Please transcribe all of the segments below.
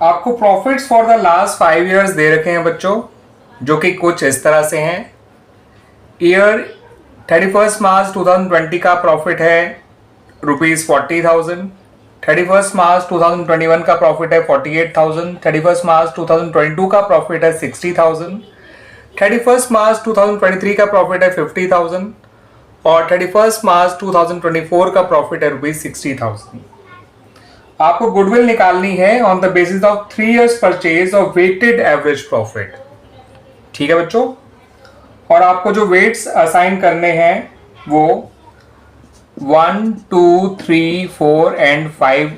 आपको profits for the last 5 years they रखे हैं बच्चों, जो कि कुछ इस तरह से हैं। ईयर 31 मार्च 2020 का प्रॉफिट है ₹40,000। 31 मार्च 2021 का प्रॉफिट है 48,000। 31 मार्च 2022 का प्रॉफिट है 60,000। 31 मार्च 2023 का प्रॉफिट है 50,000 और 31 मार्च 2024 का प्रॉफिट है ₹60,000। आपको गुडविल निकालनी है on the basis of 3 years purchase और वेटेड एवरेज प्रॉफिट। ठीक है बच्चों, और आपको जो वेट्स असाइन करने हैं वो 1, 2, 3, 4 एंड 5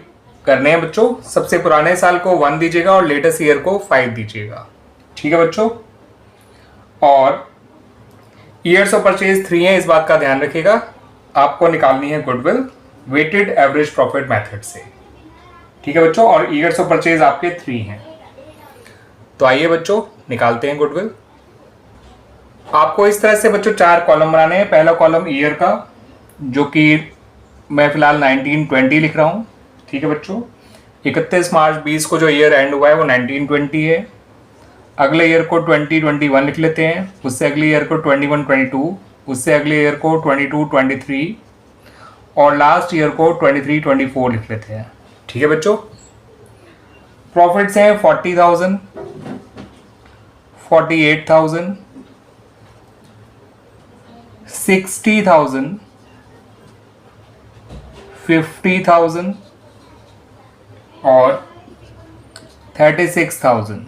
करने हैं बच्चों। सबसे पुराने साल को 1 दीजिएगा और लेटेस्ट ईयर को 5 दीजिएगा। ठीक है बच्चों, और ईयर्स ऑफ परचेज 3 है, इस बात का ध्यान रखिएगा। आपको निकालनी है goodwill weighted average profit method से। ठीक है बच्चों, और ईयर्स ऑफ परचेज आपके 3 हैं। तो आइए बच्चों निकालते हैं गुडविल। आपको इस तरह से बच्चों 4 कॉलम बनाने हैं। पहला कॉलम ईयर का, जो कि मैं फिलहाल 1920 लिख रहा हूं। ठीक है बच्चों, 31 मार्च 20 को जो ईयर एंड हुआ है वो 1920 है। अगले ईयर को 2021 लिख लेते हैं, उससे अगले ईयर को 21-22, उससे अगले ईयर को 22-23 और लास्ट ईयर को 23-24 लिख लेते हैं। ठीक है बच्चों, प्रॉफिट्स हैं 40,000, 48,000, 60,000, 50,000 और 36,000।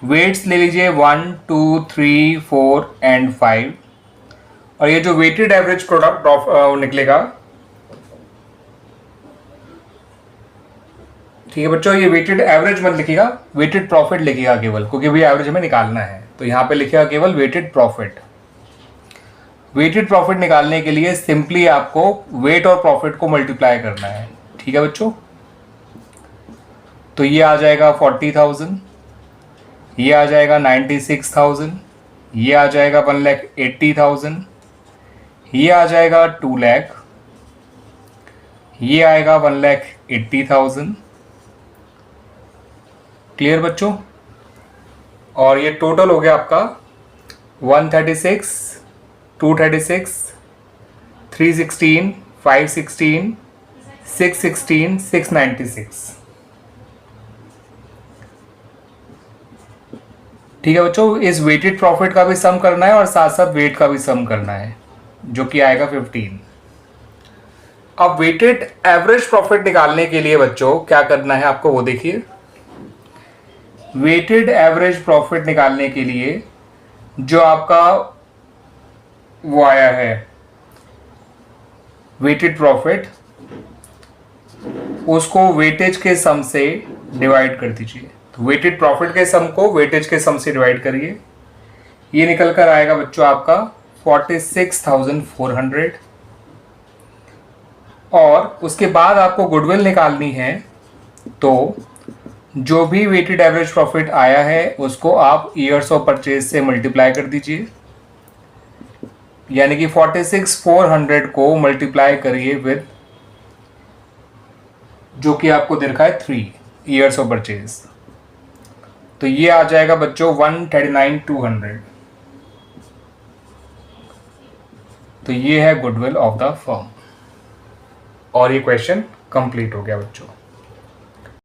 वेट्स ले लीजिए 1, 2, 3, 4 एंड 5, और ये जो वेटेड एवरेज प्रोडक्ट निकलेगा, ठीक है बच्चों, ये वेटेड एवरेज मत लिखिएगा, वेटेड प्रॉफिट लिखिएगा केवल, क्योंकि भी एवरेज हमें निकालना है। तो यहां पे लिखिएगा केवल वेटेड प्रॉफिट। वेटेड प्रॉफिट निकालने के लिए सिंपली आपको वेट और प्रॉफिट को मल्टीप्लाई करना है। ठीक है बच्चों, तो ये आ जाएगा 40,000, ये आ जाएगा 96,000, ये आ जाएगा 1,80,000, ये आ जाएगा 2 लाख, ये आएगा 1,80,000। क्लियर बच्चों, और ये टोटल हो गया आपका 136, 236, 316, 516, 616, 696। ठीक है बच्चों, इस वेटेड प्रॉफिट का भी सम करना है और साथ साथ वेट का भी सम करना है, जो कि आएगा 15। अब वेटेड एवरेज प्रॉफिट निकालने के लिए बच्चों क्या करना है आपको वो देखिए। वेटेड एवरेज प्रॉफिट निकालने के लिए जो आपका वो आया है वेटेड प्रॉफिट, उसको वेटेज के सम से डिवाइड कर दीजिए। तो वेटेड प्रॉफिट के सम को वेटेज के सम से डिवाइड करिए, ये निकल कर आएगा बच्चों आपका 46,400। और उसके बाद आपको गुडविल निकालनी है, तो जो भी वेटेड एवरेज प्रॉफिट आया है उसको आप ईयर्स ऑफ परचेज से मल्टीप्लाई कर दीजिए, यानी कि 46,400 को मल्टीप्लाई करिए विद जो कि आपको दे रखा है 3 ईयर्स ऑफ परचेज। तो ये आ जाएगा बच्चों 139,200। तो ये है गुडविल ऑफ द फर्म, और ये क्वेश्चन कंप्लीट हो गया बच्चों।